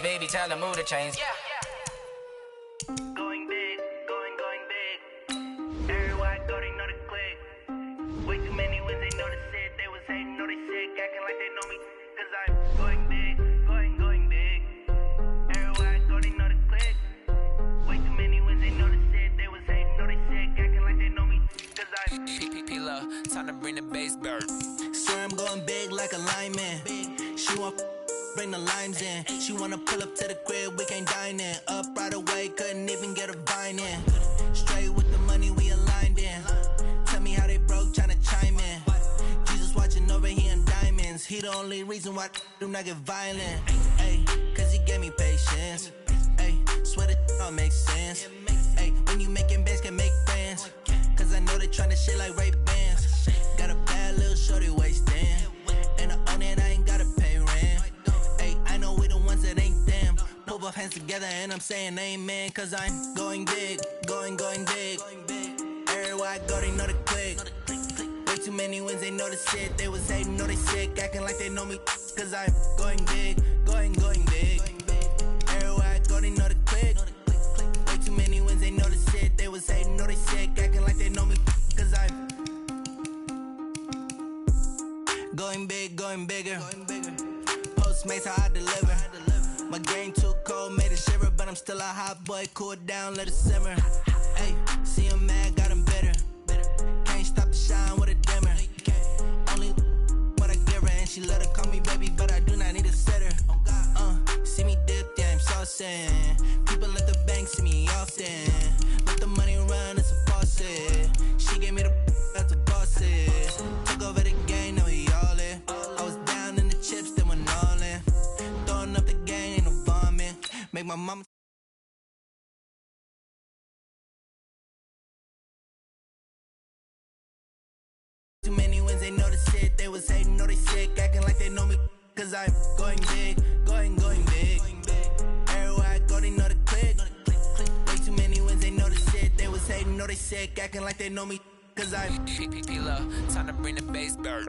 Baby, tell the mood to change. Yeah. Going big, going big. Everywhere I go, they know the click. Way too many wins, they know the shit. They was hating, know they sick, acting like they know me. Cause I'm going big, going big. Everywhere I go, they know the click. Way too many wins, they know the shit. They was hating, know they sick, acting like they know me. Cause I'm PPP, time to bring the bass bird. Swear I'm going big like a lineman. She want bring the limes in. She wanna pull up to the crib, we can't dine in. Up right away, couldn't even get a vine in. Straight with the money, we aligned in. Tell me how they broke, tryna chime in. Jesus watching over here in diamonds. He the only reason why do not get violent. Ay, cause he gave me patience. Ay, swear that all makes sense. Ay, when you making bands, can make friends. Cause I know they tryna shit like Ray-Bans. Got a bad little shorty wasting. And I own it, I ain't gotta pay rent. I know we the ones that ain't them. Pull both hands together and I'm saying amen. Cause I'm going big, going big. Everywhere I go, they know the click. Way too many wins, they know the shit. They was hating, know they sick, acting like they know me. Cause I'm going big, going big. Everywhere I go, they know the click. Way too many wins, they know the shit. They was hating, know they sick, acting like they know me. Cause I'm going big, going bigger. Postmates how I deliver. My game too cold, made it shiver, but I'm still a hot boy. Cool it down, let it simmer. Hey, see him mad, got him bitter. Can't stop the shine with a dimmer. Only what I give her, and she let her call me baby, but I do not need a sitter. See me dip, yeah, I'm saucing. People at the bank see me often. Let the money run, it's a faucet. She gave me the that's a bosses. Took over the game, now we all in. I was down in the chips, then went all in. Throwing up the game, ain't no vomit. Make my mama. Too many wins, they know the shit. They was hating, know they sick, acting like they know me. Cause I'm going big, going big. Everywhere I go, they know the click. Way too many wins, they know the shit. They was hating, know they sick, acting like they know me. Cause I'm PPP, time to bring the bass bird.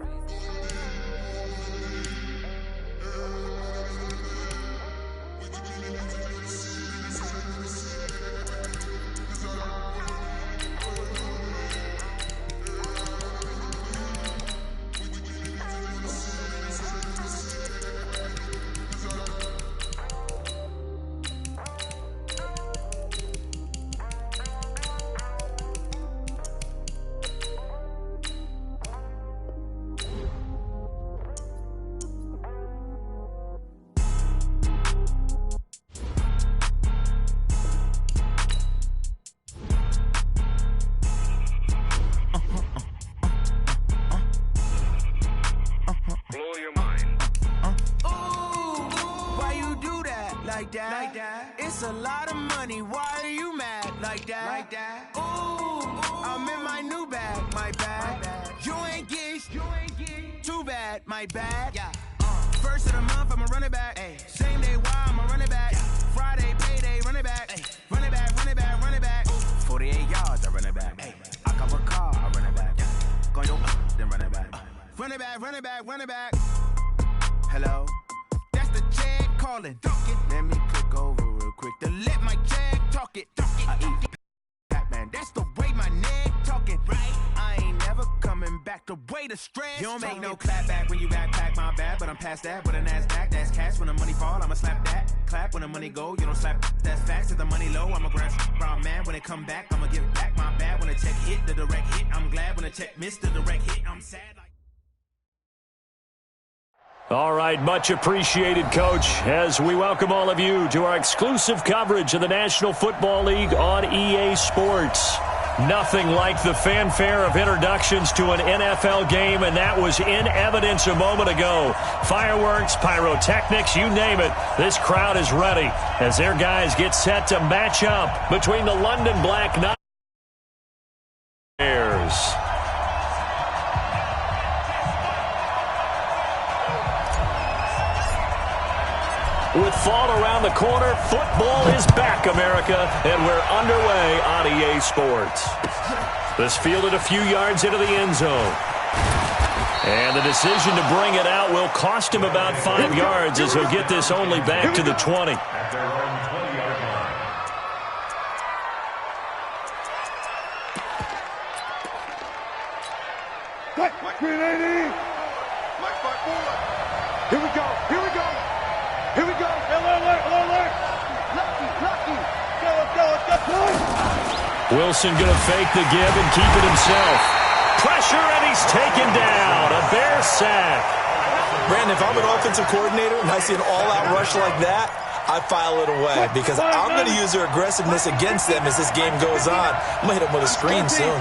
Like that. It's a lot of money. Why are you mad like that? Ooh, I'm in my new bag, my bad. You ain't get too bad, my bad. Yeah. First of the month, I'ma run it back. Ay. Same day, why I'ma run it back. Friday, payday, run it back. Ay. Run it back. Ooh. 48 yards, I run it back. Ay. I cop a car, I run it back. Go yo, then run it back. Run it back. Hello. The jag calling, let me click over real quick to let my jag talk it. I eat Batman, that's the way my neck talking. Right, I ain't never coming back the way the stress. You don't make no clap back when you backpack, my bad, but I'm past that. With a NASDAQ, that's cash. When the money fall, I'ma slap that. Clap when the money go, you don't slap. That's facts. If the money low, I'ma grab brown man. When it come back, I'ma give back my bad. When the check hit, the direct hit. I'm glad when the check missed the direct hit. I'm sad like. All right, much appreciated, Coach, as we welcome all of you to our exclusive coverage of the National Football League on EA Sports. Nothing like the fanfare of introductions to an NFL game, and that was in evidence a moment ago. Fireworks, pyrotechnics, you name it. This crowd is ready as their guys get set to match up between the London Black Bears. With fall around the corner, football is back, America, and we're underway on EA Sports. This fielded a few yards into the end zone. And the decision to bring it out will cost him about 5 yards as he'll get this only back to the 20. At their own 20-yard line. Here we go. Here we go. Here we go. Alert. Lucky. Let's go. Wilson going to fake the give and keep it himself. Pressure, and he's taken down. A Bear sack. Brandon, if I'm an offensive coordinator and I see an all-out rush like that, I file it away because I'm going to use their aggressiveness against them as this game goes on. I'm going to hit them with a screen soon.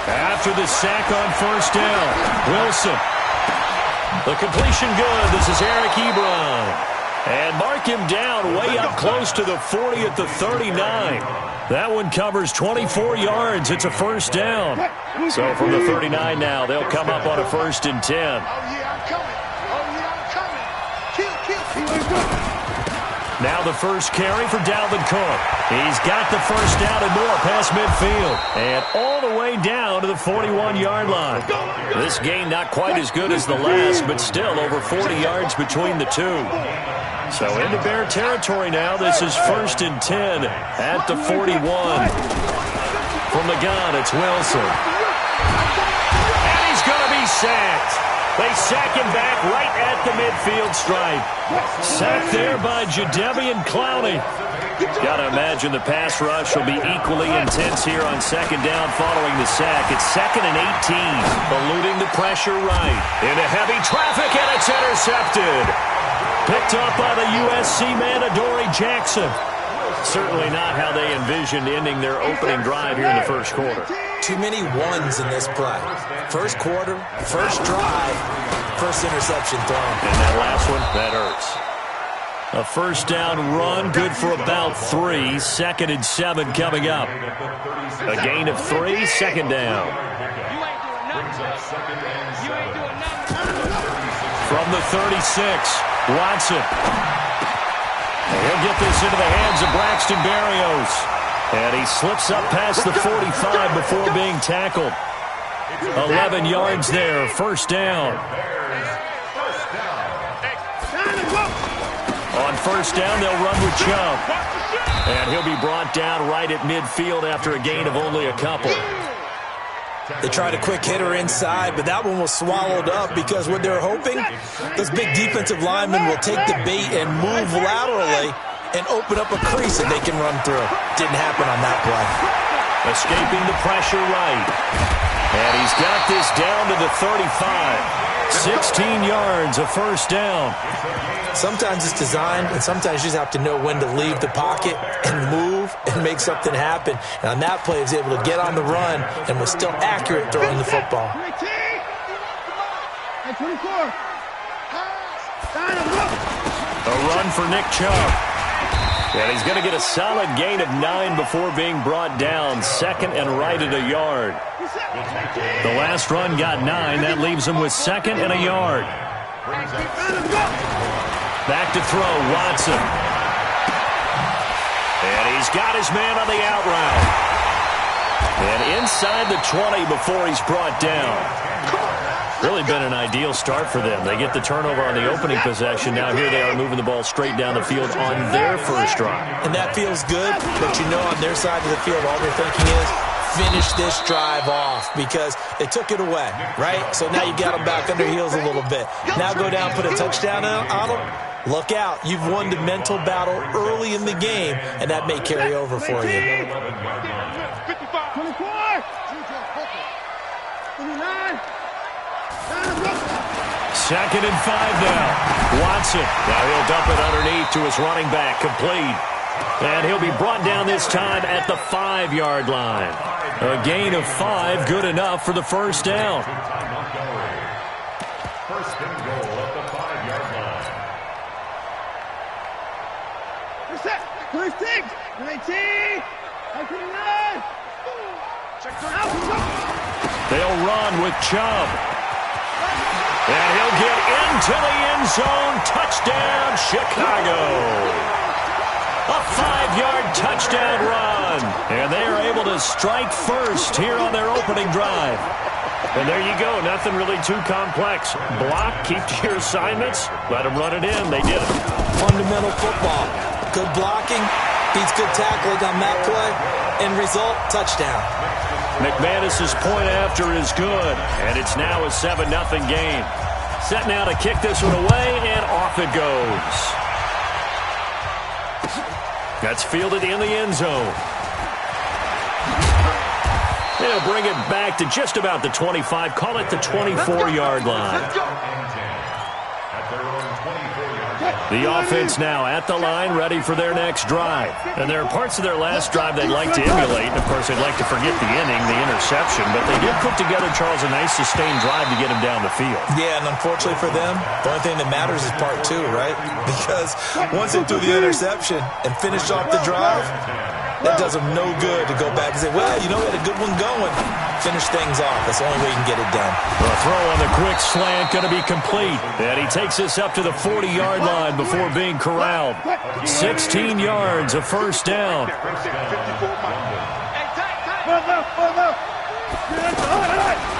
After the sack on first down, Wilson. The completion good. This is Eric Ebron. And mark him down way up close to the 40 at the 39. That one covers 24 yards. It's a first down. So from the 39 now, they'll come up on a 1st and 10. Oh, yeah, I'm coming. Now the first carry for Dalvin Cook. He's got the first down and more past midfield. And all the way down to the 41-yard line. This game not quite as good as the last, but still over 40 yards between the two. So into Bear territory now. This is 1st and 10 at the 41. From the gun, it's Wilson. And he's going to be sacked. They sack him back right at the midfield stripe. Sacked there by Jadeveon Clowney. Got to imagine the pass rush will be equally intense here on 2nd down following the sack. It's 2nd and 18. Eluding the pressure right. Into heavy traffic, and it's intercepted. Picked up by the USC man, Adoree Jackson. Certainly not how they envisioned ending their opening drive here in the first quarter. Too many ones in this play. First quarter, first drive, first interception thrown. And that last one, that hurts. A first down run, good for about 3. 2nd and 7 coming up. A gain of 3, 2nd down. From the 36, Watson. He'll get this into the hands of Braxton Berrios. And he slips up past the 45 before being tackled. 11 yards there, first down. On first down, they'll run with Chubb. And he'll be brought down right at midfield after a gain of only a couple. They tried a quick hitter inside, but that one was swallowed up because what they're hoping, those big defensive linemen will take the bait and move laterally and open up a crease that they can run through. Didn't happen on that play. Escaping the pressure right. And he's got this down to the 35. 16 yards, a first down. Sometimes it's designed, and sometimes you just have to know when to leave the pocket and move and make something happen. And on that play, he was able to get on the run and was still accurate throwing the football. A run for Nick Chubb. And he's going to get a solid gain of 9 before being brought down. 2nd and right at a yard. The last run got 9. That leaves him with 2nd and a yard. Back to throw, Watson. And he's got his man on the out route. And inside the 20 before he's brought down. Really been an ideal start for them. They get the turnover on the opening possession. Now here they are moving the ball straight down the field on their first drive. And that feels good, but you know on their side of the field all they're thinking is finish this drive off because they took it away, right? So now you got them back on their heels a little bit. Now go down, put a touchdown on them. Look out. You've won the mental battle early in the game, and that may carry over for you. 2nd and 5 now. Watson. Now he'll dump it underneath to his running back. Complete. And he'll be brought down this time at the 5-yard line. A gain of 5, good enough for the first down. First and goal at the 5-yard line. They'll run with Chubb. And he'll get into the end zone. Touchdown, Chicago. A 5-yard touchdown run. And they are able to strike first here on their opening drive. And there you go. Nothing really too complex. Block, keep to your assignments, let them run it in. They did it. Fundamental football. Good blocking beats good tackling on that play. End result, touchdown. McManus's point after is good, and it's now a 7-0 game. Set now to kick this one away, and off it goes. That's fielded in the end zone. They'll bring it back to just about the 25. Call it the 24-yard line. The offense now at the line, ready for their next drive. And there are parts of their last drive they'd like to emulate. And, of course, they'd like to forget the inning, the interception. But they did put together, Charles, a nice sustained drive to get him down the field. Yeah, and unfortunately for them, the only thing that matters is part two, right? Because once they threw the interception and finished off the drive, that does them no good to go back and say, well, you know, we had a good one going. Finish things off. That's the only way you can get it done. The throw on the quick slant going to be complete. And he takes us up to the 40-yard line before being corralled. 16 yards, a first down.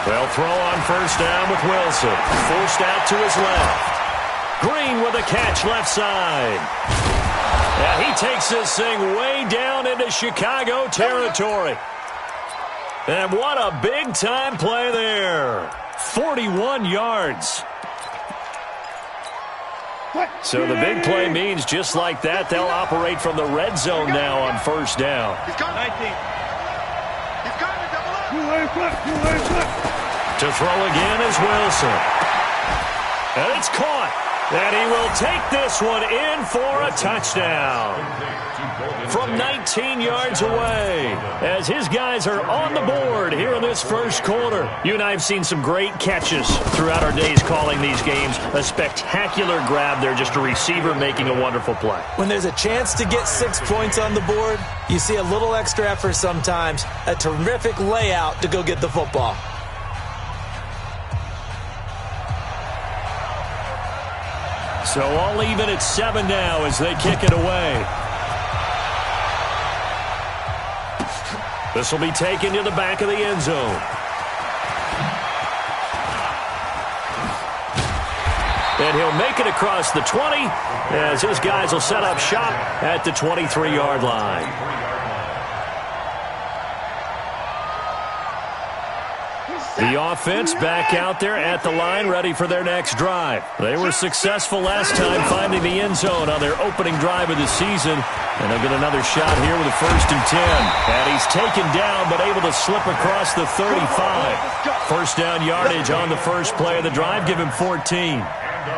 Well, throw on first down with Wilson. Forced out to his left. Green with a catch left side. Yeah, he takes this thing way down into Chicago territory. And what a big-time play there. 41 yards. So the big play means just like that, they'll operate from the red zone now on first down. To throw again is Wilson. And it's caught. And he will take this one in for a touchdown from 19 yards away as his guys are on the board here in this first quarter. You and I have seen some great catches throughout our days calling these games. A spectacular grab there, just a receiver making a wonderful play. When there's a chance to get 6 points on the board, you see a little extra effort sometimes, a terrific layout to go get the football. So all even at 7 now as they kick it away. This will be taken to the back of the end zone. And he'll make it across the 20 as his guys will set up shop at the 23-yard line. The offense back out there at the line, ready for their next drive. They were successful last time finding the end zone on their opening drive of the season. And they'll get another shot here with a 1st and 10. And he's taken down but able to slip across the 35. First down yardage on the first play of the drive. Give him 14.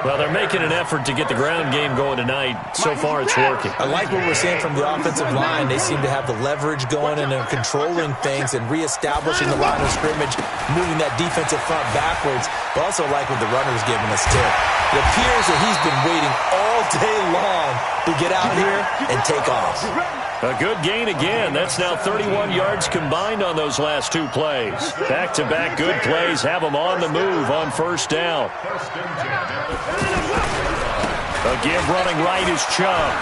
Well, they're making an effort to get the ground game going tonight. So far, it's working. I like what we're seeing from the offensive line. They seem to have the leverage going and they're controlling things and reestablishing the line of scrimmage, moving that defensive front backwards. But also like what the runner's giving us, too. It appears that he's been waiting all day long to get out here and take off. A good gain again. That's now 31 yards combined on those last 2 plays. Back-to-back good plays have them on the move on first down. A give running right is Chubb.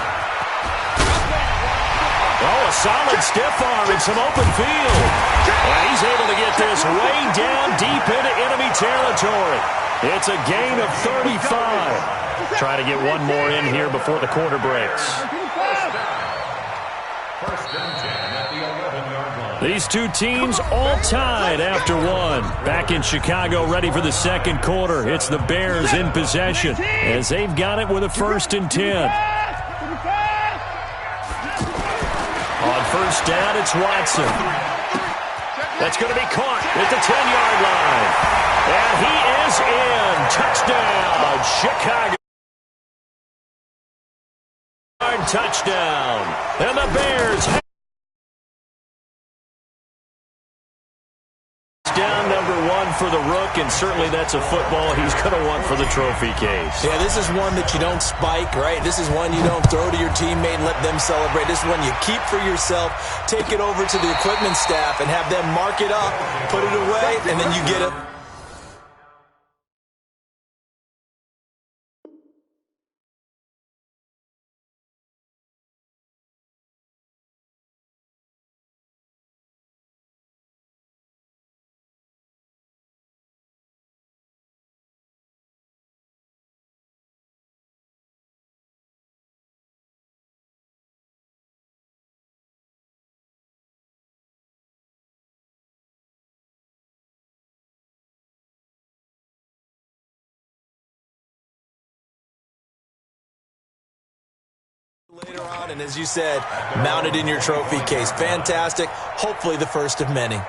Oh, a solid stiff arm in some open field. And he's able to get this way down deep into enemy territory. It's a gain of 35. Try to get one more in here before the quarter breaks. These two teams all tied after one. Back in Chicago, ready for the second quarter. It's the Bears in possession as they've got it with a 1st and 10. On first down, it's Watson. That's going to be caught at the 10-yard line. And he is in. Touchdown, Chicago. Touchdown. And the Bears have down number 1 for the Rook, and certainly that's a football he's going to want for the trophy case. Yeah, this is one that you don't spike, right? This is one you don't throw to your teammate and let them celebrate. This is one you keep for yourself, take it over to the equipment staff and have them mark it up, put it away, and then you get it. on, and as you said, mounted in your trophy case. Fantastic. Hopefully the first of many.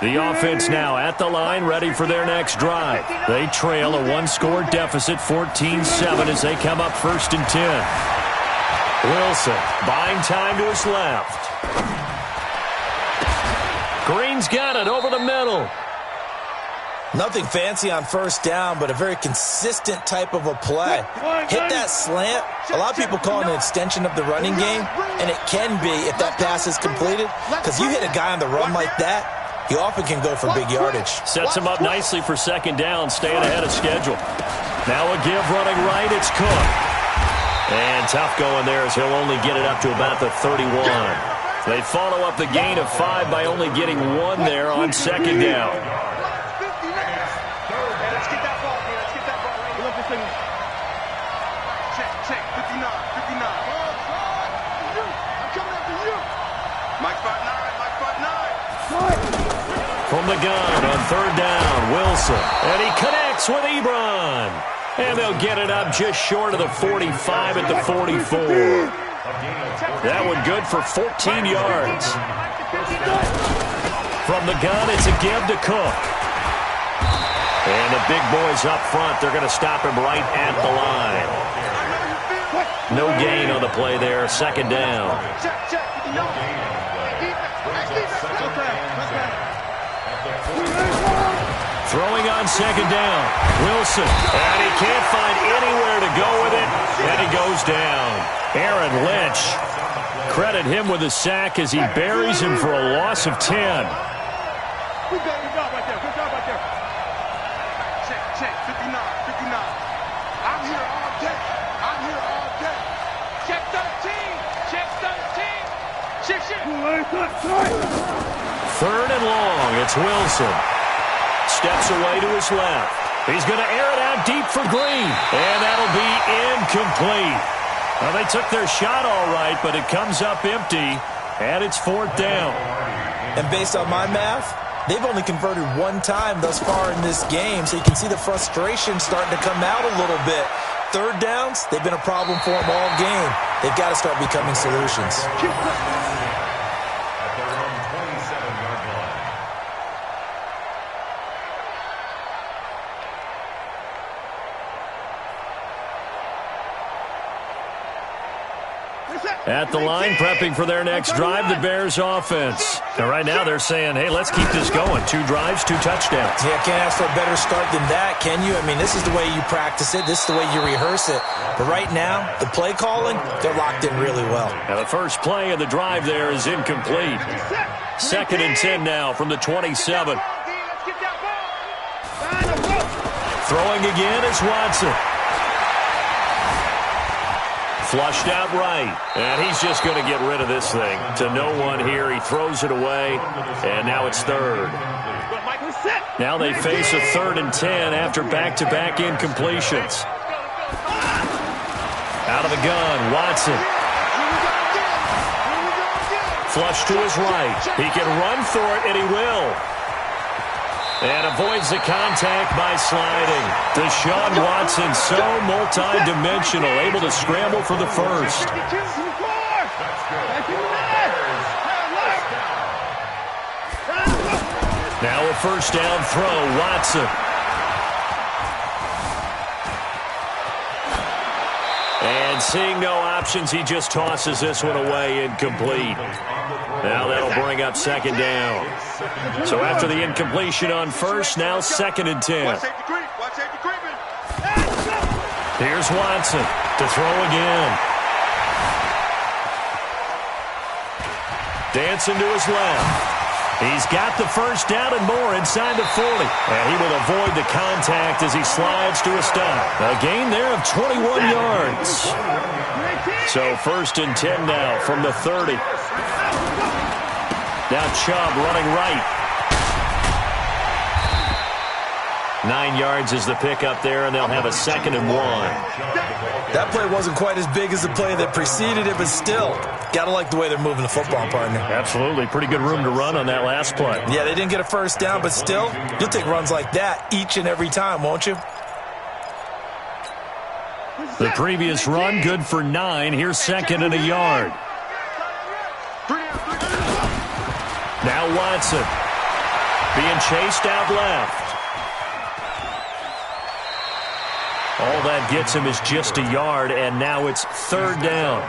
The offense now at the line, ready for their next drive. They trail a one-score deficit, 14-7, as they come up 1st and 10. Wilson buying time to his left. Green's got it over the middle. Nothing fancy on first down, but a very consistent type of a play. Hit that slant. A lot of people call it an extension of the running game, and it can be if that pass is completed, because you hit a guy on the run like that, he often can go for big yardage. Sets him up nicely for 2nd down, staying ahead of schedule. Now a give running right, it's Cook. And tough going there as he'll only get it up to about the 31. They follow up the gain of 5 by only getting 1 there on 2nd down. Let's get that ball, man. Let's get that ball. We love this thing. Check. 59. I'm coming after you. Mike 5'9". From the gun on 3rd down, Wilson. And he connects with Ebron. And they'll get it up just short of the 45 at the 44. That one good for 14 yards. From the gun, it's a give to Cook. And the big boys up front, they're going to stop him right at the line. No gain on the play there, 2nd down. Throwing on 2nd down, Wilson. And he can't find anywhere to go with it, and he goes down. Aaron Lynch, credit him with a sack as he buries him for a loss of 10. Good job right there. Check. 59. I'm here all day. Check 13. 3rd and long, it's Wilson. Steps away to his left. He's going to air it out deep for Green. And that'll be incomplete. Well, they took their shot all right, but it comes up empty, and it's 4th down. And based on my math, they've only converted 1 time thus far in this game, so you can see the frustration starting to come out a little bit. 3rd downs, they've been a problem for them all game. They've got to start becoming solutions. At the line, prepping for their next drive, the Bears offense. And right now they're saying, hey, let's keep this going. 2 drives, 2 touchdowns. Yeah, can't ask for a better start than that, can you? I mean, this is the way you practice it. This is the way you rehearse it. But right now, the play calling, they're locked in really well. Now the first play of the drive there is incomplete. 2nd and 10 now from the 27. Throwing again is Watson. Flushed out right, and he's just going to get rid of this thing. To no one here, he throws it away, and now it's 3rd. Now they face a 3rd and 10 after back-to-back incompletions. Out of the gun, Watson. Flush to his right. He can run for it, and he will. And avoids the contact by sliding. Deshaun Watson, so multi-dimensional, able to scramble for the first. Now a 1st down throw, Watson. And seeing no options, he just tosses this one away, incomplete. Now that'll bring up 2nd down. So after the incompletion on 1st, now 2nd and 10. Here's Watson to throw again. Dancing to his left. He's got the 1st down and more inside the 40. And he will avoid the contact as he slides to a stop. A gain there of 21 yards. So 1st and 10 now from the 30. Now Chubb running right. 9 yards is the pickup there, and they'll have a 2nd and 1. That play wasn't quite as big as the play that preceded it, but still, got to like the way they're moving the football, partner. Absolutely. Pretty good room to run on that last play. Yeah, they didn't get a first down, but still, you'll take runs like that each and every time, won't you? The previous run, good for 9. Here's 2nd and a yard. Now Watson being chased out left. All that gets him is just a yard, and now it's 3rd down.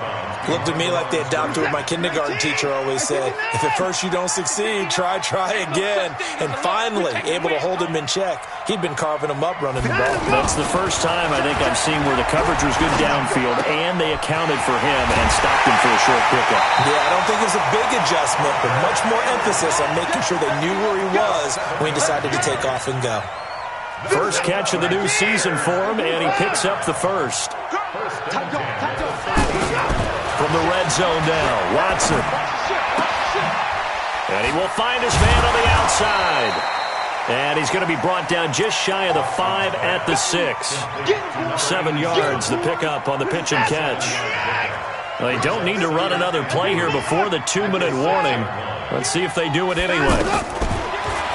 Looked at me like they adopted what my kindergarten teacher always said. If at first you don't succeed, try again. And finally, able to hold him in check. He'd been carving him up running the ball. That's the first time I think I've seen where the coverage was good downfield, and they accounted for him and stopped him for a short pickup. Yeah, I don't think it was a big adjustment, but much more emphasis on making sure they knew where he was when he decided to take off and go. First catch of the new season for him, and he picks up the first. From the red zone now, Watson. And he will find his man on the outside. And he's going to be brought down just shy of the 5 at the 6. 7 yards, the pickup on the pitch and catch. Well, they don't need to run another play here before the 2-minute warning. Let's see if they do it anyway.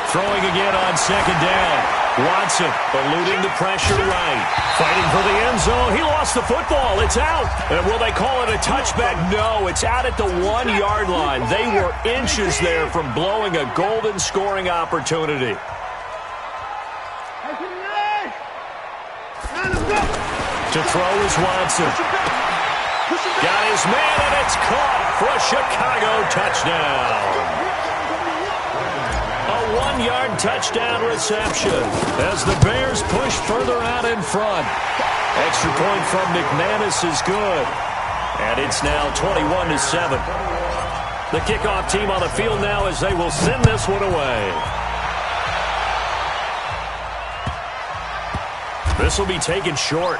Throwing again on 2nd down. Watson eluding the pressure right. Fighting for the end zone. He lost the football. It's out. And will they call it a touchback? No, it's out at the 1-yard line. They were inches there from blowing a golden scoring opportunity. To throw is Watson. Got his man, and it's caught for a Chicago touchdown. 1-yard touchdown reception as the Bears push further out in front. Extra point from McManus is good. And it's now 21-7. The kickoff team on the field now as they will send this one away. This will be taken short.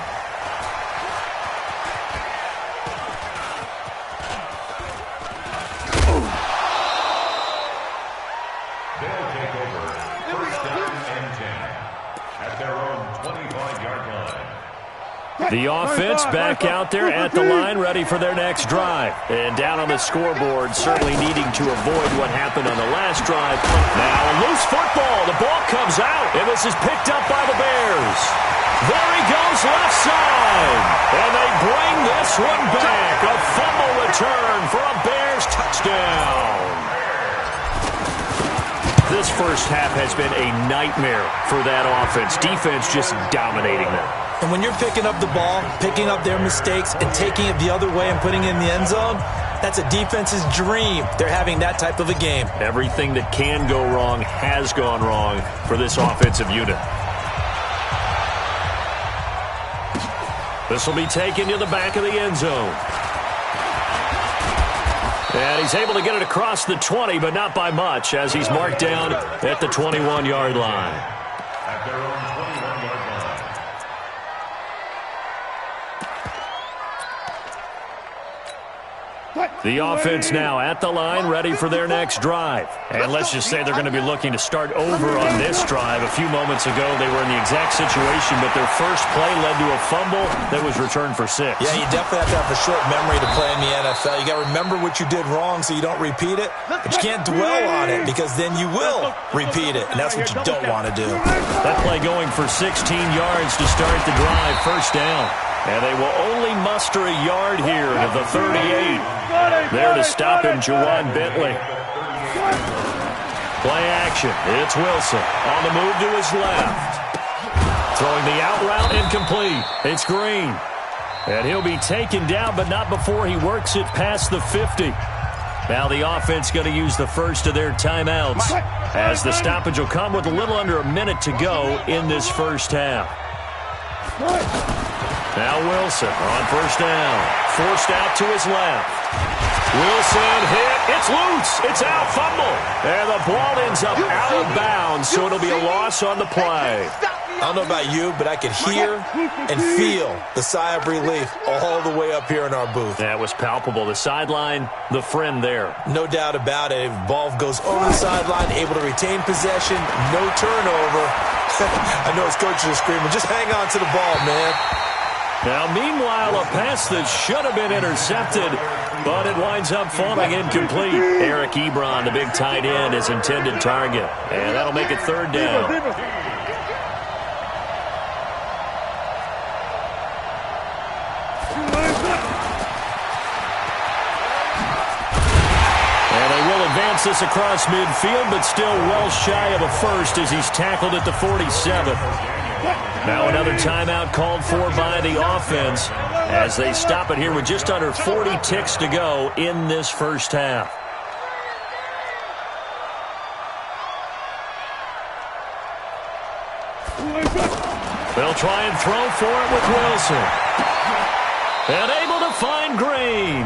The offense back out there at the line, ready for their next drive. And down on the scoreboard, certainly needing to avoid what happened on the last drive. Now a loose football. The ball comes out, and this is picked up by the Bears. There he goes left side. And they bring this one back. A fumble return for a Bears touchdown. This first half has been a nightmare for that offense. Defense just dominating them. And when you're picking up the ball, picking up their mistakes, and taking it the other way and putting it in the end zone, that's a defense's dream. They're having that type of a game. Everything that can go wrong has gone wrong for this offensive unit. This will be taken to the back of the end zone. And he's able to get it across the 20, but not by much, as he's marked down at the 21-yard line. At their own 21-yard line. The offense now at the line, ready for their next drive. And let's just say they're going to be looking to start over on this drive. A few moments ago, they were in the exact situation, but their first play led to a fumble that was returned for 6. Yeah, you definitely have to have a short memory to play in the NFL. You got to remember what you did wrong so you don't repeat it, but you can't dwell on it because then you will repeat it, and that's what you don't want to do. That play going for 16 yards to start the drive, first down. And they will only muster a yard here to the 38. There to stop him, Juwan Bentley. Play action. It's Wilson on the move to his left. Throwing the out route incomplete. It's Green. And he'll be taken down, but not before he works it past the 50. Now the offense going to use the first of their timeouts as the stoppage will come with a little under a minute to go in this first half. Now Wilson on first down. Forced out to his left. Wilson hit. It's loose. It's out. Fumble. And the ball ends up out of bounds, so it'll be a loss on the play. I don't know about you, but I could hear and feel the sigh of relief all the way up here in our booth. That was palpable. The sideline, the friend there. No doubt about it. If ball goes over the sideline, able to retain possession, no turnover. I know his coaches are screaming, just hang on to the ball, man. Now, meanwhile, a pass that should have been intercepted, but it winds up falling incomplete. Eric Ebron, the big tight end, his intended target. And that'll make it third down. And they will advance this across midfield, but still well shy of a first as he's tackled at the 47. Now another timeout called for by the offense as they stop it here with just under 40 ticks to go in this first half. They'll try and throw for it with Wilson. And able to find Green.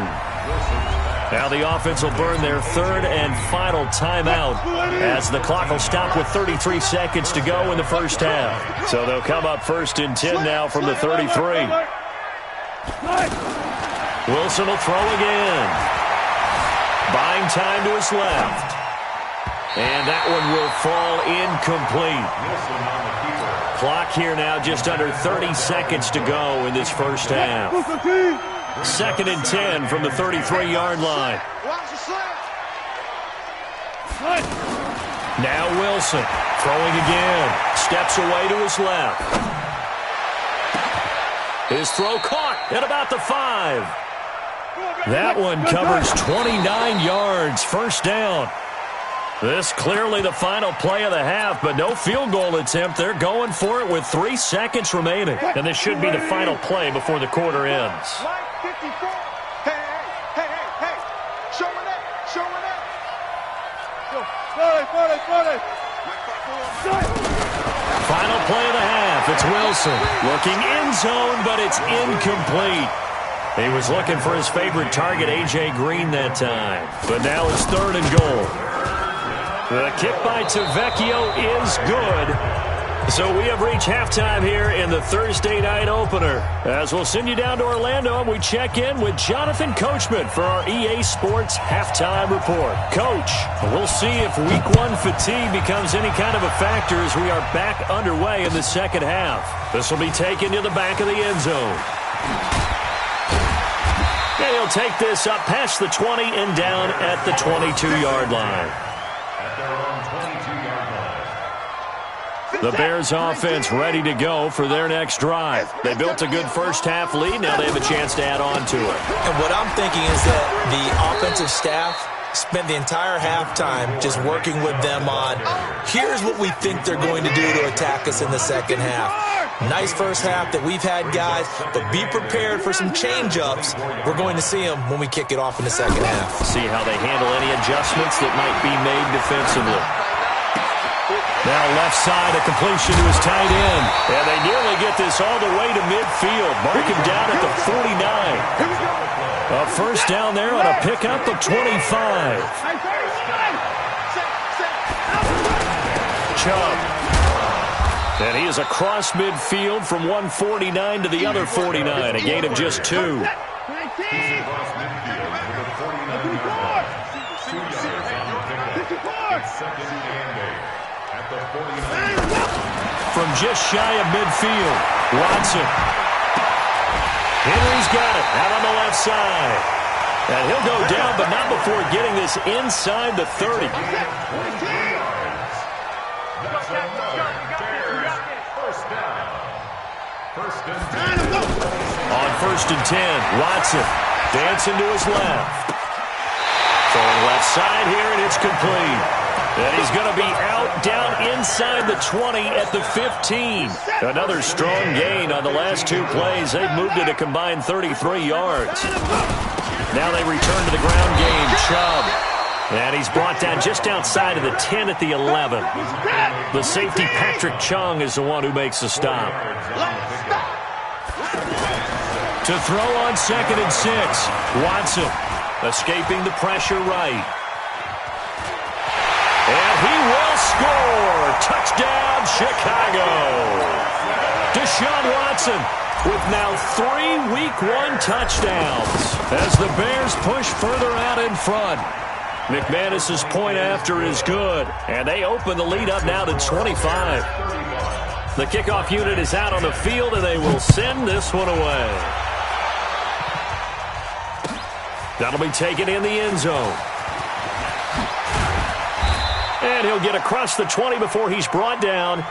Now the offense will burn their third and final timeout as the clock will stop with 33 seconds to go in the first half. So they'll come up first and 10 now from the 33. Wilson will throw again. Buying time to his left. And that one will fall incomplete. Clock here now just under 30 seconds to go in this first half. Second and 10 from the 33-yard line. Now Wilson throwing again. Steps away to his left. His throw caught at about the 5. That one covers 29 yards. First down. This clearly the final play of the half, but no field goal attempt. They're going for it with 3 seconds remaining. And this should be the final play before the quarter ends. Final play of the half. It's Wilson looking end zone, but it's incomplete. He was looking for his favorite target, A.J. Green, that time. But now it's third and goal. The kick by Tavecchio is good. So we have reached halftime here in the Thursday night opener. As we'll send you down to Orlando, and we check in with Jonathan Coachman for our EA Sports Halftime Report. Coach, we'll see if Week 1 fatigue becomes any kind of a factor as we are back underway in the second half. This will be taken to the back of the end zone. And he'll take this up past the 20 and down at the 22-yard line. The Bears offense ready to go for their next drive. They built a good first half lead. Now they have a chance to add on to it. And what I'm thinking is that the offensive staff spent the entire halftime just working with them on, here's what we think they're going to do to attack us in the second half. Nice first half that we've had, guys, but be prepared for some change-ups. We're going to see them when we kick it off in the second half. See how they handle any adjustments that might be made defensively. Now left side, a completion to his tight end. And they nearly get this all the way to midfield. Mark him down at the 49. A first down there on a pickup of 25. Chubb. And he is across midfield from 149 to the other 49. A gain of just 2. From just shy of midfield, Watson. Henry's got it out on the left side. And he'll go down, but not before getting this inside the 30. On first and 10, Watson dancing to his left. Throwing left side here, and it's complete. And he's going to be out down inside the 20 at the 15. Another strong gain on the last 2 plays. They've moved it a combined 33 yards. Now they return to the ground game. Chubb. And he's brought down just outside of the 10 at the 11. The safety, Patrick Chung, is the one who makes the stop. To throw on second and 6. Watson escaping the pressure right. And he will score. Touchdown, Chicago. Deshaun Watson with now 3 Week 1 touchdowns as the Bears push further out in front. McManus's point after is good, and they open the lead up now to 25. The kickoff unit is out on the field, and they will send this one away. That'll be taken in the end zone. And he'll get across the 20 before he's brought down.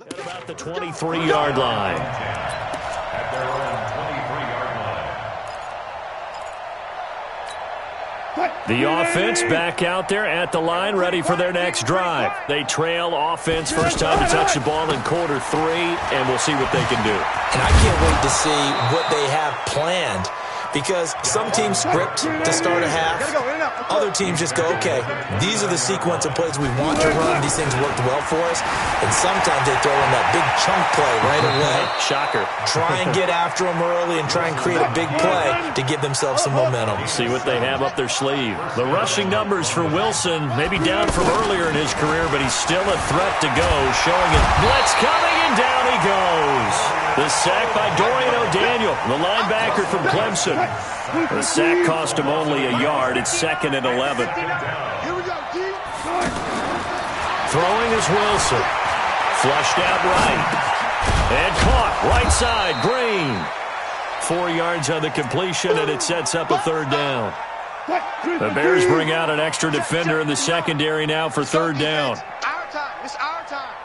At about the 23-yard line. At their own 23-yard line. The offense back out there at the line, ready for their next drive. They trail offense, first time to touch the ball in quarter 3, and we'll see what they can do. And I can't wait to see what they have planned, because some teams script to start a half. Other teams just go, okay, these are the sequence of plays we want to run. These things worked well for us. And sometimes they throw in that big chunk play right away. Shocker. Try and get after them early and try and create a big play to give themselves some momentum. See what they have up their sleeve. The rushing numbers for Wilson, maybe down from earlier in his career, but he's still a threat to go, showing it. Blitz coming, and down he goes. The sack by Dorian O'Daniel, the linebacker from Clemson. The sack cost him only a yard. It's 2nd and 11. Throwing is Wilson. Flushed out right. And caught right side. Green. 4 yards on the completion, and it sets up a 3rd down. The Bears bring out an extra defender in the secondary now for 3rd down. Our time. It's our time.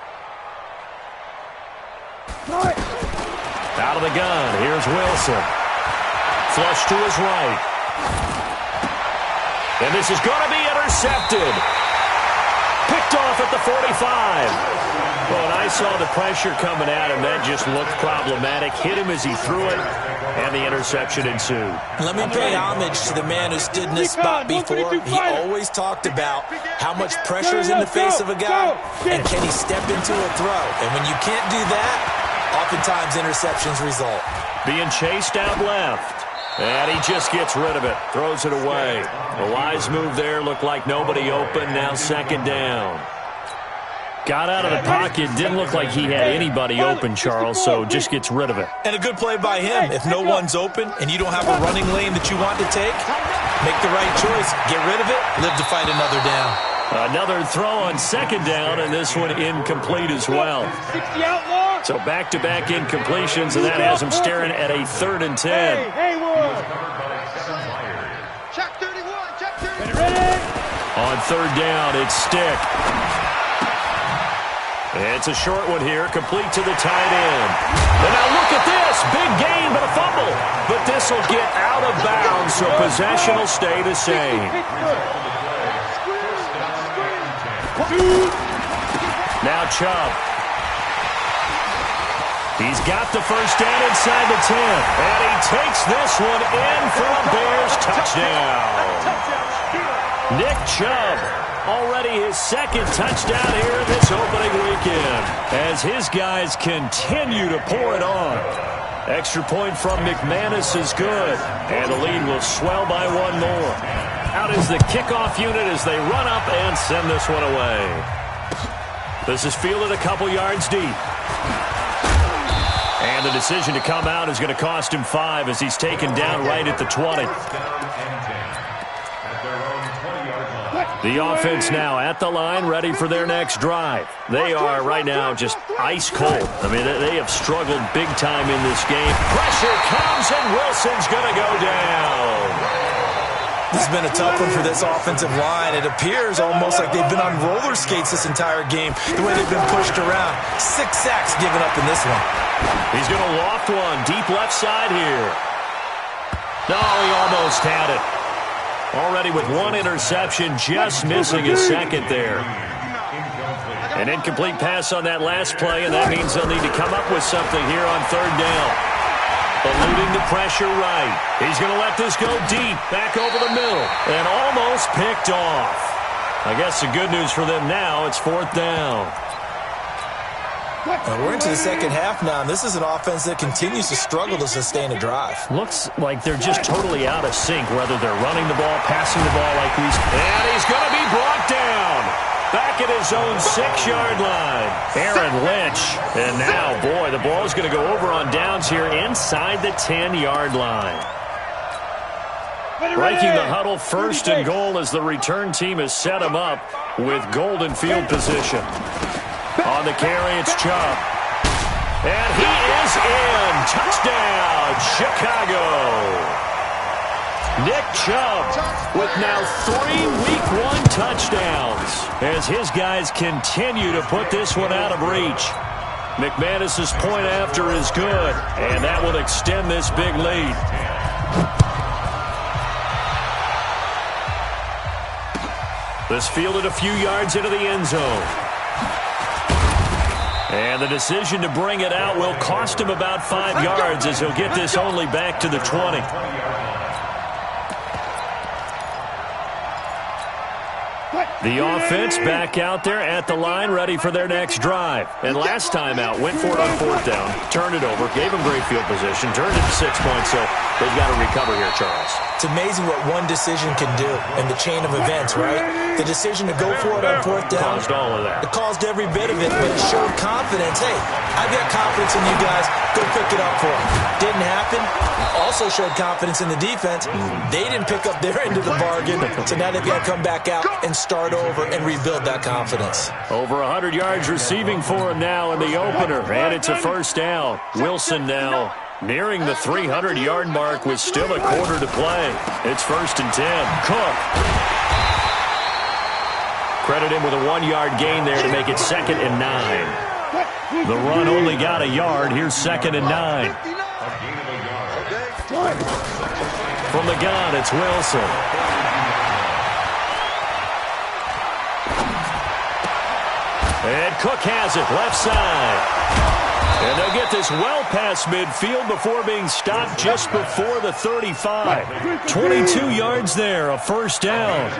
Out of the gun. Here's Wilson. Flush to his right. And this is going to be intercepted. Picked off at the 45. Well, and I saw the pressure coming at him. That just looked problematic. Hit him as he threw it, and the interception ensued. Let me pay homage to the man who stood in this spot before. He always talked about how much pressure is in the face of a guy, and can he step into a throw. And when you can't do that, oftentimes interceptions result. Being chased out left. And he just gets rid of it. Throws it away. A wise move there. Looked like nobody open. Now 2nd down. Got out of the pocket. Didn't look like he had anybody open, Charles, so just gets rid of it. And a good play by him. If no one's open and you don't have a running lane that you want to take, make the right choice. Get rid of it. Live to fight another down. Another throw on 2nd down, and this one incomplete as well. So back-to-back incompletions, and that has him staring at a 3rd and 10. Check 31. Check 31. On 3rd down, it's Stick. It's a short one here, complete to the tight end. And now look at this. Big gain, but a fumble. But this will get out of bounds, so possession will stay the same. Now Chubb. He's got the first down inside the 10. And he takes this one in for a Bears touchdown. Nick Chubb, already his 2nd touchdown here this opening weekend, as his guys continue to pour it on. Extra point from McManus is good, and the lead will swell by 1 more. Out is the kickoff unit as they run up and send this one away. This is fielded a couple yards deep. And the decision to come out is going to cost him 5 as he's taken down right at the 20. The offense now at the line, ready for their next drive. They are right now just ice cold. I mean, they have struggled big time in this game. Pressure comes, and Wilson's going to go down. This has been a tough one for this offensive line. It appears almost like they've been on roller skates this entire game, the way they've been pushed around. 6 sacks given up in this one. He's going to loft one deep left side here. No, he almost had it. Already with 1 interception, just missing a 2nd there. An incomplete pass on that last play, and that means they'll need to come up with something here on 3rd down. Eluding the pressure right. He's going to let this go deep, back over the middle, and almost picked off. I guess the good news for them now, it's 4th down. We're into the second half now, and this is an offense that continues to struggle to sustain a drive. Looks like they're just totally out of sync, whether they're running the ball, passing the ball like we... And he's going to be brought down. Back at his own 6-yard line. Aaron Lynch. And now, boy, the ball is going to go over on downs here inside the 10-yard line. Breaking the huddle, first and goal as the return team has set him up with golden field position. On the carry, it's Chubb. And he is in. Touchdown, Chicago. Nick Chubb with now 3 Week 1 touchdowns as his guys continue to put this one out of reach. McManus's point after is good, and that will extend this big lead. This fielded a few yards into the end zone. And the decision to bring it out will cost him about 5 yards as he'll get this only back to the 20. The offense back out there at the line, ready for their next drive. And last time out, went for it on 4th down, turned it over, gave him great field position, turned it to 6 points, so they've got to recover here, Charles. It's amazing what one decision can do in the chain of events, right? The decision to go for it on 4th down. Caused all of that. It caused every bit of it, but it showed confidence. Hey, I've got confidence in you guys. Go pick it up for them. Didn't happen. Also showed confidence in the defense. They didn't pick up their end of the bargain, so now they've got to come back out and start over and rebuild that confidence. Over 100 yards receiving for him now in the opener, and it's a first down. Wilson now nearing the 300-yard mark with still a quarter to play. It's 1st and 10. Cook. Credit him with a 1-yard gain there to make it 2nd and 9. The run only got a yard. Here's 2nd and 9. From the gun, it's Wilson. And Cook has it, left side. And they'll get this well past midfield before being stopped just before the 35. 22 yards there, a first down.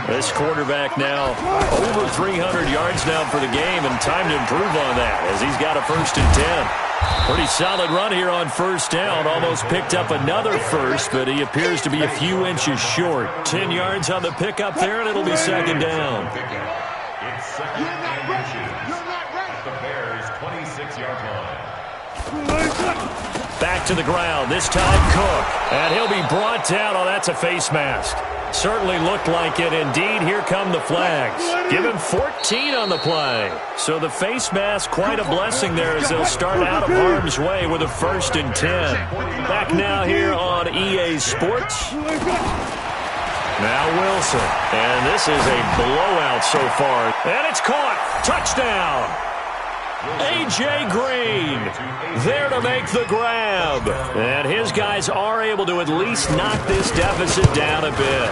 This quarterback now over 300 yards now for the game, and time to improve on that as he's got a 1st and 10. Pretty solid run here on 1st down. Almost picked up another first, but he appears to be a few inches short. 10 yards on the pickup there, and it'll be 2nd down. It's 2nd and 2. The Bears' 26-yard line. Back to the ground, this time Cook. And he'll be brought down. Oh, that's a face mask. Certainly looked like it. Indeed, here come the flags. Give him 14 on the play. So the face mask, quite a blessing there as they'll start out of harm's way with a 1st and 10. Back now here on EA Sports. Now Wilson. And this is a blowout so far. And it's caught. Touchdown. A.J. Green there to make the grab. And his guys are able to at least knock this deficit down a bit.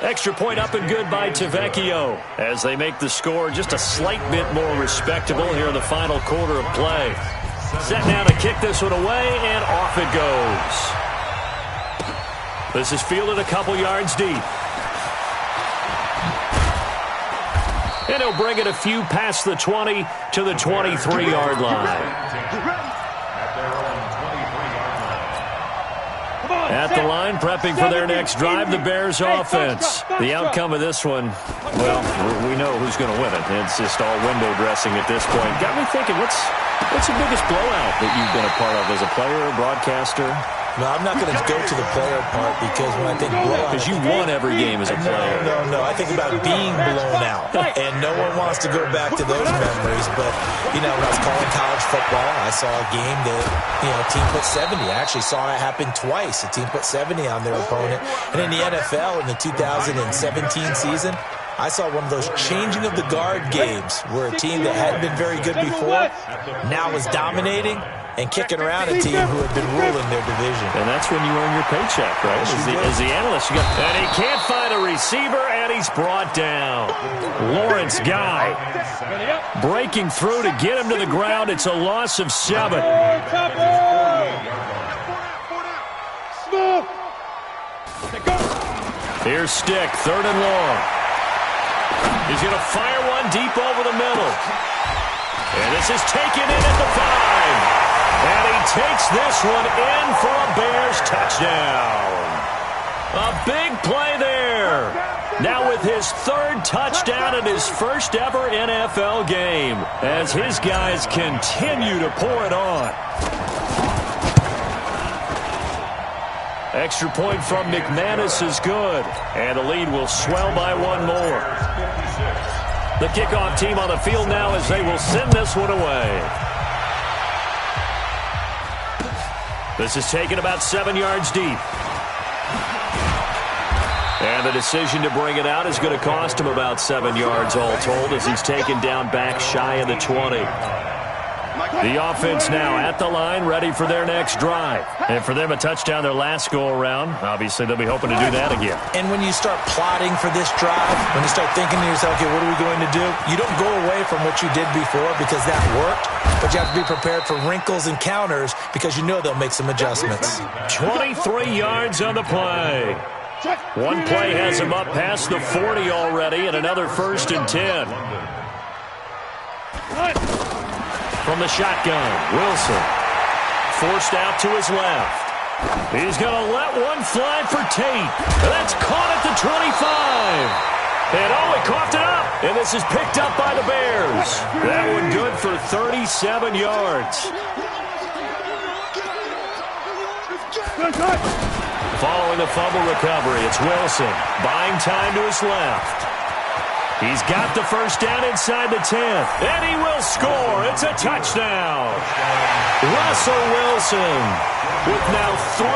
Extra point up and good by Tavecchio as they make the score just a slight bit more respectable here in the final quarter of play. Set now to kick this one away, and off it goes. This is fielded a couple yards deep. And he'll bring it a few past the 20 to the 23-yard line. At the line, prepping for their next drive, the Bears offense. The outcome of this one, well, we know who's going to win it. It's just all window dressing at this point. Got me thinking, what's the biggest blowout that you've been a part of as a player or broadcaster? No, I'm not going to go to the player part because when I think blowout... Because you won every game as a player. No. I think about being blown out. And no one wants to go back to those memories. But, when I was calling college football, I saw a game that, a team put 70. I actually saw it happen twice. A team put 70 on their opponent. And in the NFL, in the 2017 season, I saw one of those changing of the guard games where a team that hadn't been very good before now was dominating and kicking around a team who had been ruling their division. And that's when you earn your paycheck, right? As the analyst, and he can't find a receiver, and he's brought down. Lawrence Guy breaking through to get him to the ground. It's a loss of 7. Here's Stick, 3rd and long. He's going to fire one deep over the middle. And this is taken in at the 5. And he takes this one in for a Bears touchdown. A big play there. Now with his 3rd touchdown in his first ever NFL game, as his guys continue to pour it on. Extra point from McManus is good, and the lead will swell by 1 more. The kickoff team on the field now as they will send this one away. This is taken about 7 yards deep. And the decision to bring it out is going to cost him about 7 yards all told as he's taken down back shy of the 20. The offense now at the line, ready for their next drive. And for them, a touchdown their last go-around. Obviously, they'll be hoping to do that again. And when you start plotting for this drive, when you start thinking to yourself, okay, what are we going to do? You don't go away from what you did before because that worked, but you have to be prepared for wrinkles and counters because you know they'll make some adjustments. 23 yards on the play. One play has him up past the 40 already, and another 1st and 10. From the shotgun, Wilson forced out to his left. He's going to let one fly for Tate. That's caught at the 25. And he coughed it up. And this is picked up by the Bears. That one good for 37 yards. Following the fumble recovery, it's Wilson buying time to his left. He's got the first down inside the 10, and he will score. It's a touchdown. Russell Wilson with now 3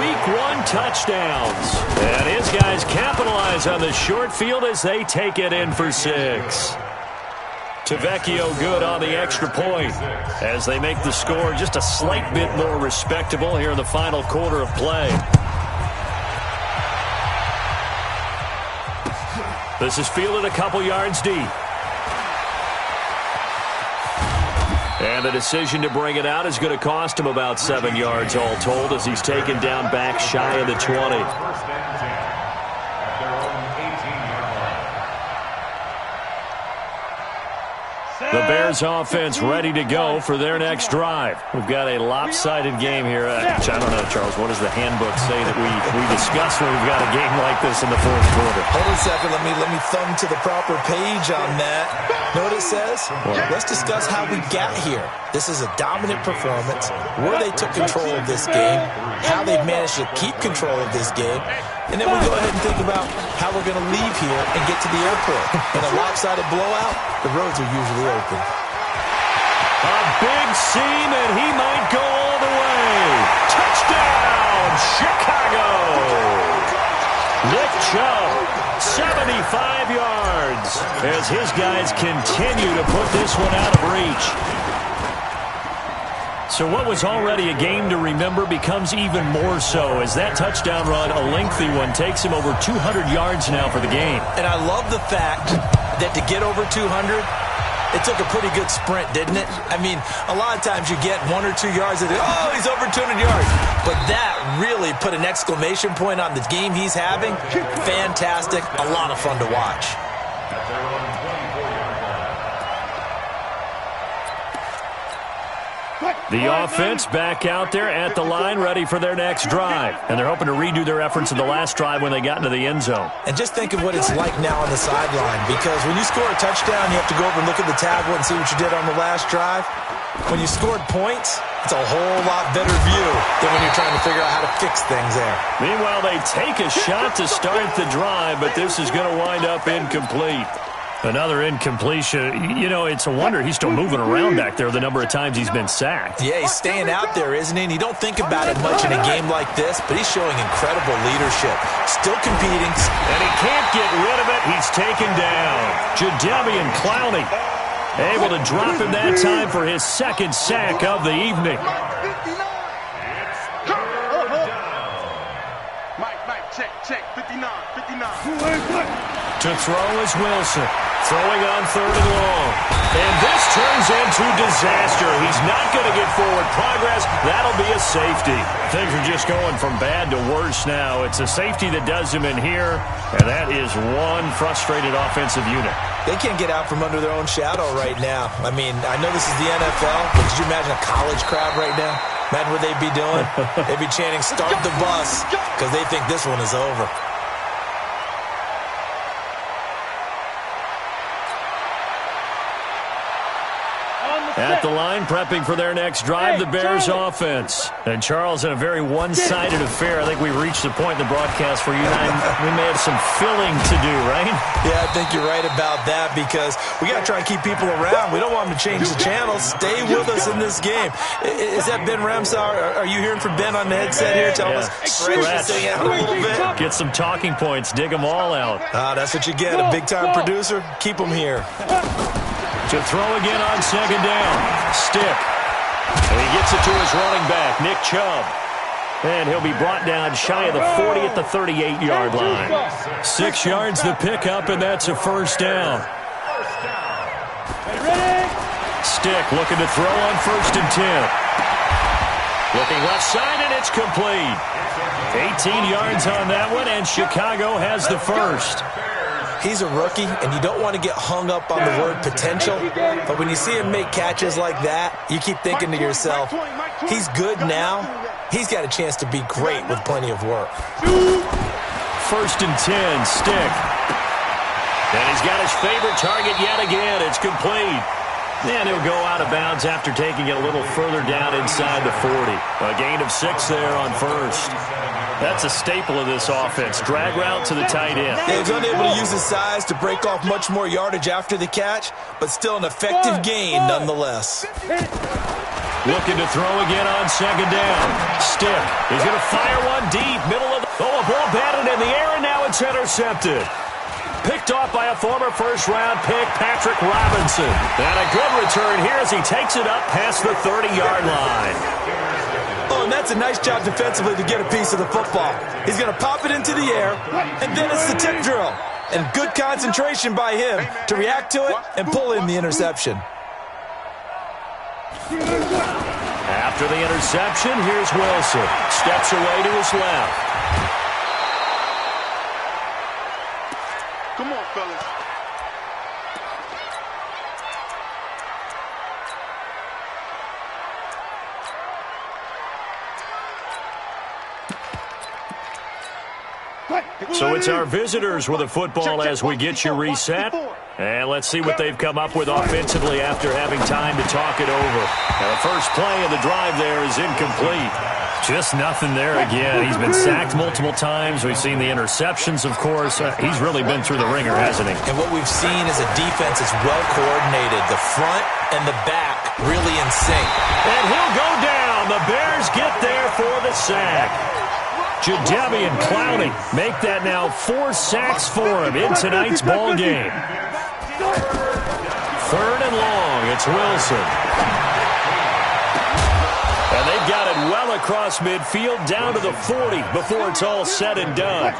Week 1 touchdowns. And his guys capitalize on the short field as they take it in for 6. Tavecchio good on the extra point as they make the score just a slight bit more respectable here in the final quarter of play. This is fielded a couple yards deep. And the decision to bring it out is going to cost him about 7 yards all told as he's taken down back shy of the 20. The Bears offense ready to go for their next drive. We've got a lopsided game here. I don't know, Charles, what does the handbook say that we discuss when we've got a game like this in the 4th quarter? Hold on a second. Let me thumb to the proper page on that. Know what it says? Let's discuss how we got here. This is a dominant performance, where they took control of this game, how they've managed to keep control of this game, and then we go ahead and think about how we're going to leave here and get to the airport. In a lopsided blowout, the roads are usually open. A big seam, and he might go all the way. Touchdown, Chicago! Nick Chubb, 75 yards, as his guys continue to put this one out of reach. So what was already a game to remember becomes even more so as that touchdown run, a lengthy one, takes him over 200 yards now for the game. And I love the fact that to get over 200, it took a pretty good sprint, didn't it? I mean, a lot of times you get 1 or 2 yards and oh, he's over 200 yards. But that really put an exclamation point on the game he's having. Fantastic. A lot of fun to watch. The offense back out there at the line, ready for their next drive. And they're hoping to redo their efforts in the last drive when they got into the end zone. And just think of what it's like now on the sideline, because when you score a touchdown, you have to go over and look at the tablet and see what you did on the last drive. When you scored points, it's a whole lot better view than when you're trying to figure out how to fix things there. Meanwhile, they take a shot to start the drive, but this is going to wind up incomplete. Another incompletion. You know, it's a wonder he's still moving around back there the number of times he's been sacked. Yeah, he's staying out there, isn't he? And you don't think about it much in a game like this, but he's showing incredible leadership. Still competing. And he can't get rid of it. He's taken down. Jadeveon Clowney able to drop him that time for his 2nd sack of the evening. Mike, check, 59. To throw is Wilson. Throwing on 3rd and long. And this turns into disaster. He's not going to get forward progress. That'll be a safety. Things are just going from bad to worse now. It's a safety that does him in here, and that is one frustrated offensive unit. They can't get out from under their own shadow right now. I mean, I know this is the NFL, but could you imagine a college crowd right now? Imagine what they'd be doing. They'd be chanting, "Start the bus," because they think this one is over. At the line, prepping for their next drive, the Bears offense. And, Charles, in a very one-sided affair, I think we've reached the point in the broadcast where you and I, we may have some filling to do, right? Yeah, I think you're right about that because we got to try and keep people around. We don't want them to change the channel. Stay with us in this game. Is that Ben Ramsauer? Are you hearing from Ben on the headset here? Tell us. Stretch. Out a little bit. Get some talking points. Dig them all out. That's what you get. A big-time producer. Keep them here. To throw again on 2nd down. Stick. And he gets it to his running back, Nick Chubb. And he'll be brought down shy of the 40 at the 38-yard line. 6 yards the pickup, and that's a 1st down. Stick looking to throw on 1st and 10. Looking left side, and it's complete. 18 yards on that one, and Chicago has the 1st. He's a rookie, and you don't want to get hung up on the word potential. But when you see him make catches like that, you keep thinking to yourself, he's good now. He's got a chance to be great with plenty of work. 1st and 10, Stick. And he's got his favorite target yet again. It's complete. And he'll go out of bounds after taking it a little further down inside the 40. A gain of 6 there on 1st. That's a staple of this offense. Drag route to the tight end. He was unable to use his size to break off much more yardage after the catch, but still an effective gain nonetheless. Looking to throw again on 2nd down. Stick. He's going to fire one deep. Middle of the... Oh, a ball batted in the air, and now it's intercepted. Picked off by a former first-round pick, Patrick Robinson. And a good return here as he takes it up past the 30-yard line. Oh, and that's a nice job defensively to get a piece of the football. He's going to pop it into the air, and then it's the tip drill. And good concentration by him to react to it and pull in the interception. After the interception, here's Wilson. Steps away to his left. Come on, fellas. So it's our visitors with a football as we get you reset. And let's see what they've come up with offensively after having time to talk it over. Now, the first play of the drive there is incomplete. Just nothing there again. He's been sacked multiple times. We've seen the interceptions, of course. He's really been through the ringer, hasn't he? And what we've seen is a defense that's well coordinated. The front and the back really in sync. And he'll go down. The Bears get there for the sack. Jadeveon Clowney make that now 4 sacks for him in tonight's ball game. 3rd and long. It's Wilson. And they've got it well across midfield down to the 40 before it's all said and done.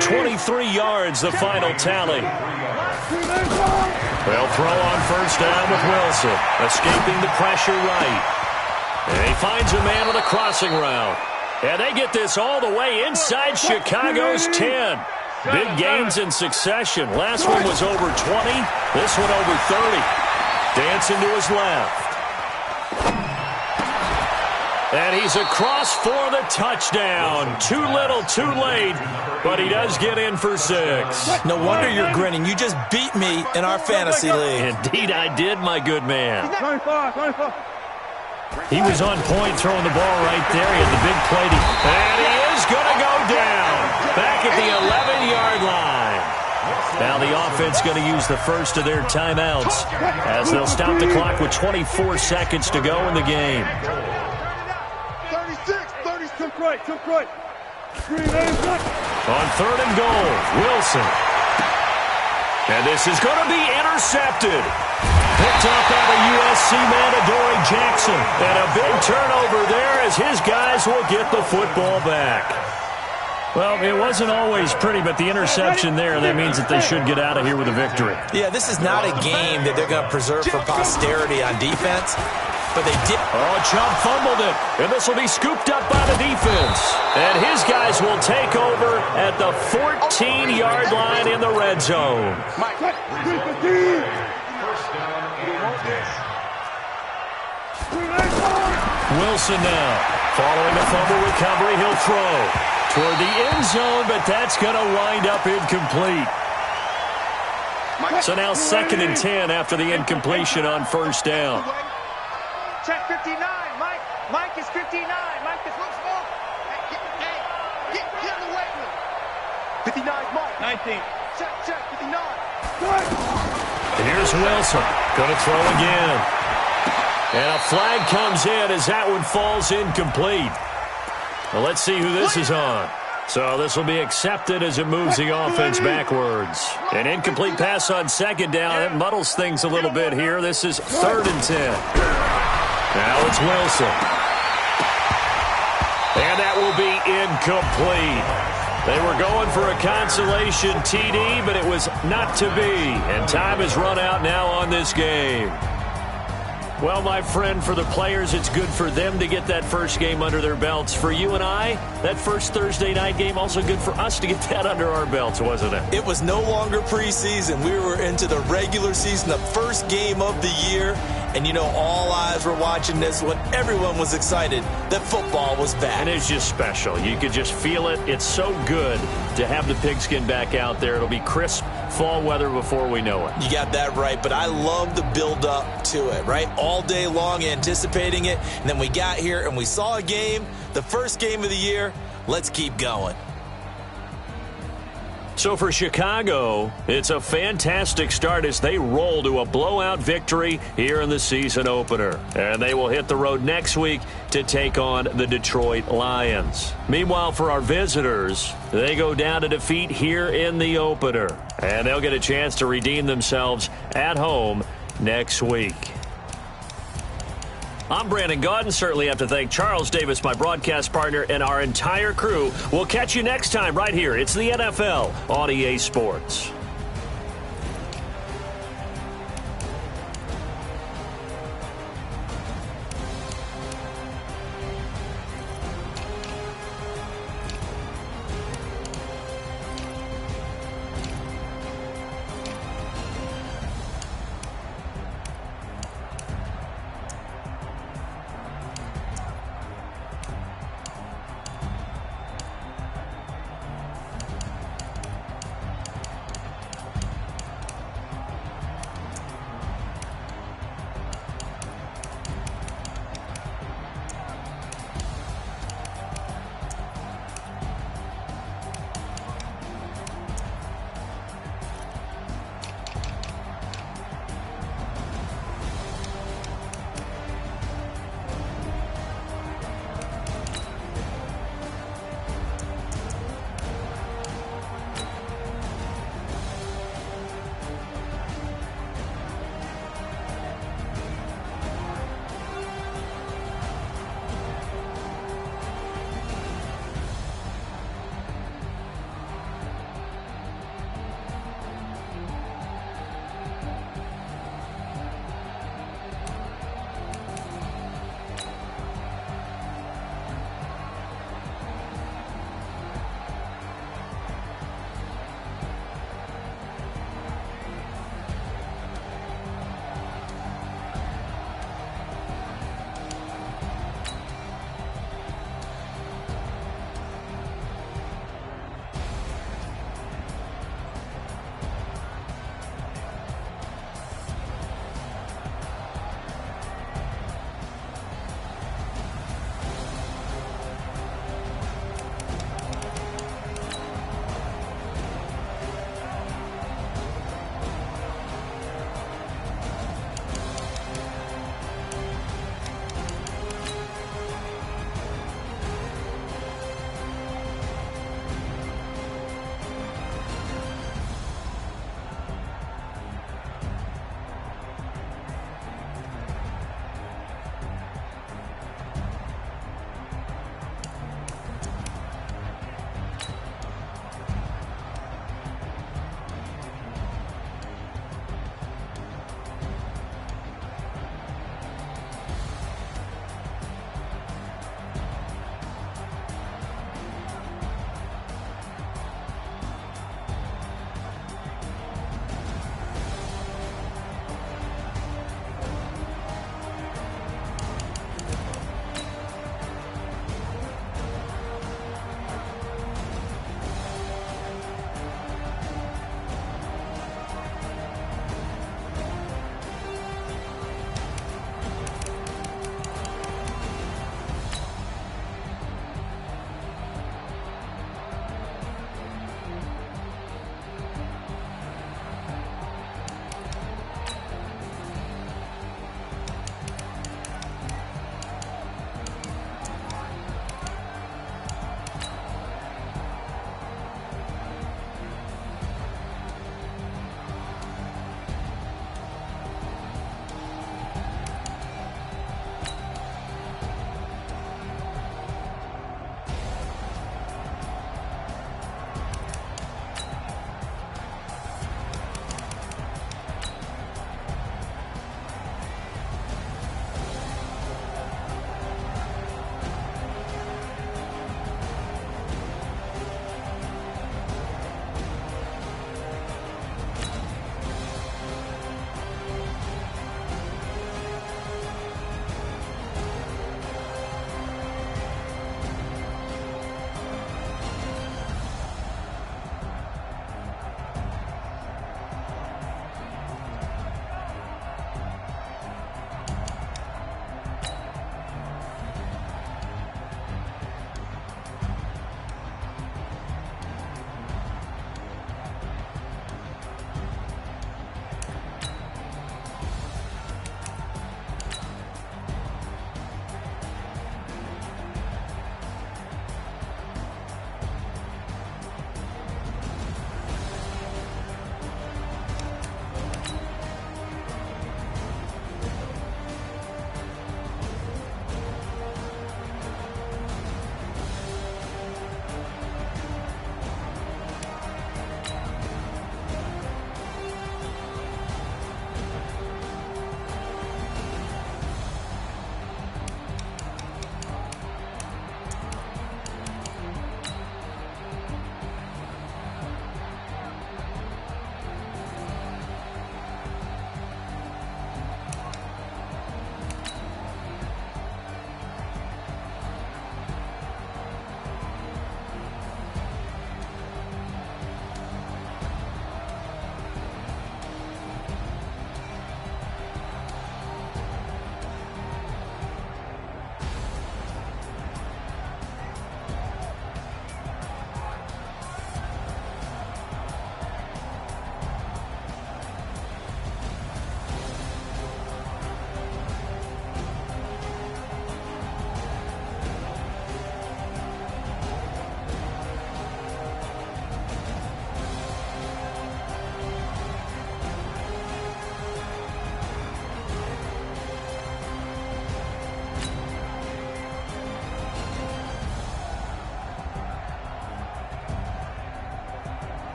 23 yards, the final tally. They'll throw on 1st down with Wilson. Escaping the pressure right. And he finds a man with a crossing route. And they get this all the way inside Chicago's 10. Big gains in succession. Last one was over 20. This one over 30. Dancing to his left. And he's across for the touchdown. Too little, too late. But he does get in for 6. No wonder you're grinning. You just beat me in our fantasy league. Indeed I did, my good man. He was on point throwing the ball right there. He had the big play. And he is going to go down. Back at the 11-yard line. Now the offense going to use the first of their timeouts as they'll stop the clock with 24 seconds to go in the game. 36, took right. On 3rd and goal, Wilson. And this is going to be intercepted. Picked up by the USC man, Adoree Jackson. And a big turnover there as his guys will get the football back. Well, it wasn't always pretty, but the interception there, that means that they should get out of here with a victory. Yeah, this is not a game that they're going to preserve for posterity on defense, but they did. Oh, Chubb fumbled it, and this will be scooped up by the defense. And his guys will take over at the 14-yard line in the red zone. First down and 10. Wilson now. Following the fumble recovery, he'll throw toward the end zone, but that's going to wind up incomplete. So now 2nd and 10 after the incompletion on first down. Check 59. Mike is 59. Mike is looks more. Hey, get in the way with it. 59 is Mike. 19. Check 59. Here's Wilson. Going to throw again. And a flag comes in as that one falls incomplete. Well, let's see who this is on. So this will be accepted as it moves the offense backwards. An incomplete pass on second down. It muddles things a little bit here. This is 3rd and 10. Now it's Wilson. And that will be incomplete. They were going for a consolation TD, but it was not to be. And time has run out now on this game. Well, my friend, for the players, it's good for them to get that first game under their belts. For you and I, that first Thursday night game, also good for us to get that under our belts, wasn't it? It was no longer preseason. We were into the regular season, the first game of the year. And, you know, all eyes were watching this when everyone was excited that football was back. And it's just special. You could just feel it. It's so good to have the pigskin back out there. It'll be crisp fall weather before we know it. You got that right, but I love the build-up to it, right? All day long anticipating it, and then we got here and we saw a game, the first game of the year. Let's keep going. So for Chicago, it's a fantastic start as they roll to a blowout victory here in the season opener. And they will hit the road next week to take on the Detroit Lions. Meanwhile, for our visitors, they go down to defeat here in the opener. And they'll get a chance to redeem themselves at home next week. I'm Brandon Gaudin. Certainly have to thank Charles Davis, my broadcast partner, and our entire crew. We'll catch you next time right here. It's the NFL on EA Sports.